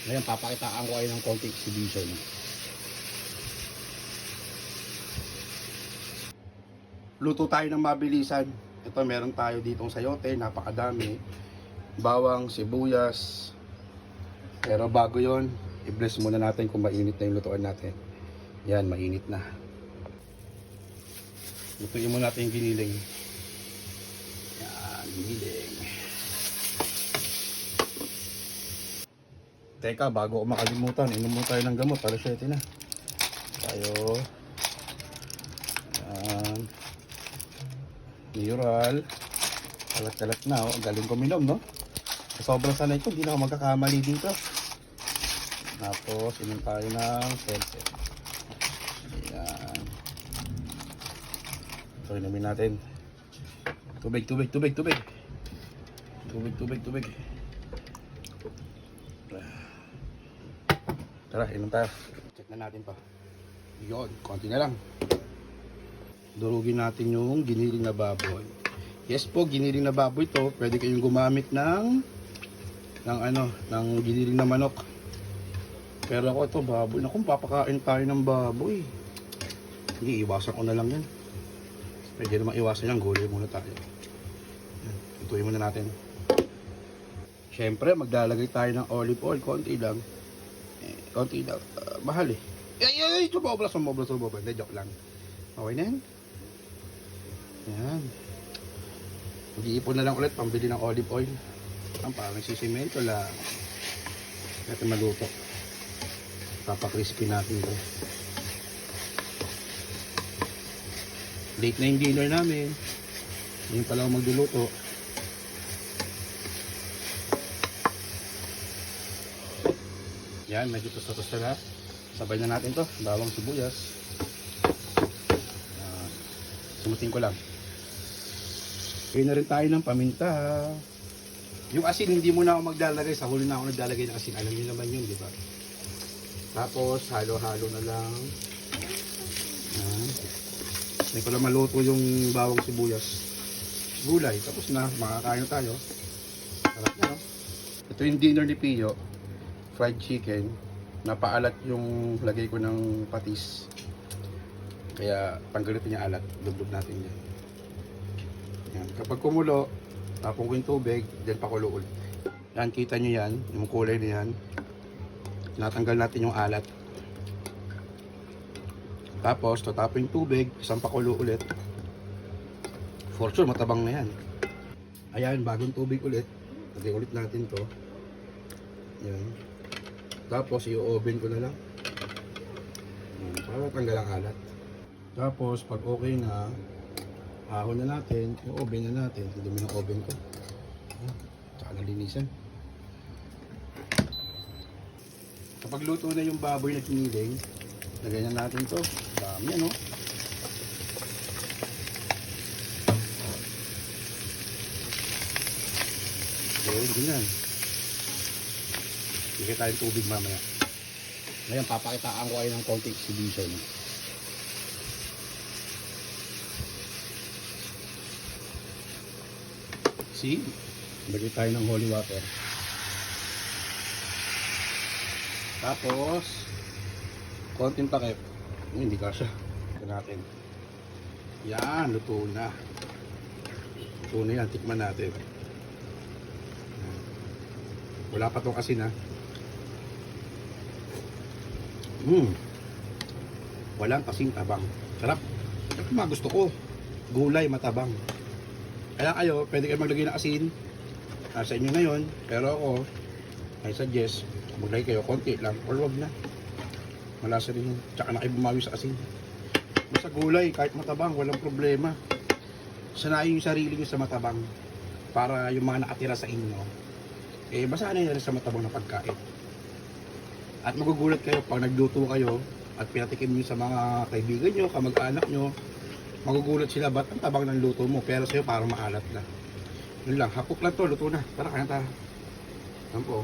Ngayon, papakitaan ko kayo ng konting exhibition. Luto tayo ng mabilisan. Ito, meron tayo ditong sayote, napakadami. Bawang, sibuyas. Pero bago yon, i-bless muna natin kung mainit na yung lutuan natin. Yan, mainit na. Lutuin muna natin yung giniling. Yan, giniling. Teka, bago ko makalimutan, inom muna tayo ng gamot. Alas 7 na. Tayo. Yan. Neural. Kalat-kalat na, oh. Galing ko minom, no? Sobrang sanay ko, hindi na ako magkakamali dito. Tapos, inom tayo ng Sense. Ayan. So, inumin natin. Tubig. Tubig. Tara, inom tayo. Check na natin pa. Yun, konti na lang. Durugin natin yung giniling na baboy. Yes po, giniling na baboy to. Pwede kayong gumamit ng giniling na manok. Pero ako ito, baboy. Naku, papakain tayo ng baboy. Hindi, iwasan ko na lang yan. Pwede naman iwasan yan, gulay muna tayo. Ituloy muna natin. Siyempre, maglalagay tayo ng olive oil. Konti lang. Mahal eh. Ay, sumobra. Hindi, joke lang. Okay na yan. Yan. Mag-iipon na lang ulit pambili ng olive oil. Parang sisimento lang. Natin maluto. Papakrispy natin ito. Late na yung dinner namin. Ngayon pala ako magluluto. Yan, medyo tosta-tosta na. Sabay na natin to. Bawang sibuyas. Sumutin ko lang. Kaya na rin tayo ng paminta. Yung asin, hindi muna ako maglalagay. Sa huli na ako naglalagay ng asin. Alam niyo naman yun, di ba? Tapos, halo-halo na lang. Hindi ko lang maluto yung bawang sibuyas. Gulay. Tapos na, makakain na tayo. Sarap na, no? Ito yung dinner ni Pio. Fried chicken. Napaalat yung lagay ko ng patis. Kaya, tanggalin niya alat. Dublog natin yan. Yan. Kapag kumulo, tapong ko yung tubig, then pakulo ulit. Yan, kita nyo yan. Yung kulay na yan. Natanggal natin yung alat. Tapos, tatapon yung tubig, isang pakulo ulit. For sure, matabang na yan. Ayan, bagong tubig ulit. Lagay ulit natin to. Yan. Tapos, i-oven ko na lang. Yan, para tanggal ang alat. Tapos, pag okay na, ahon na natin, i-oven na natin. Dumi ng oven ko. Tsaka nalinisan. Kapag luto na yung baboy na kiniling, lagyan na natin to. Dami yan, no? Okay, ganyan. Bigyan tayong tubig mamaya. Ngayon, papakitaan ko kayo ng konting exhibition. See? Bigyan tayo ng holy water. Tapos, konting takip. Hindi kasha. Ito natin. Yan, luto na. Luto na yan, tikman natin. Wala pa itong asin, ha. Walang kasing tabang. Sarap. Ito mga gusto ko. Gulay, matabang. Kaya kayo, pwede kayo maglagay ng asin. Nasa inyo na yun. Pero ako, I suggest, maglagay kayo konti lang. Or wag na. Malasa rin yun. Tsaka na kayo bumawi sa asin. Basta gulay, kahit matabang, walang problema. Sanayin yung sarili nyo sa matabang. Para yung mga nakatira sa inyo, basahan na rin sa matabang na pagkain. At magugulat kayo pag nagluto kayo at pinatikim nyo sa mga kaibigan nyo, kamag-anak nyo, magugulat sila, ba't ang tabang ng luto mo? Pero sa'yo parang maalat na. Yun lang, hapok lang to, luto na. Tara, kaya tayo. Yan po.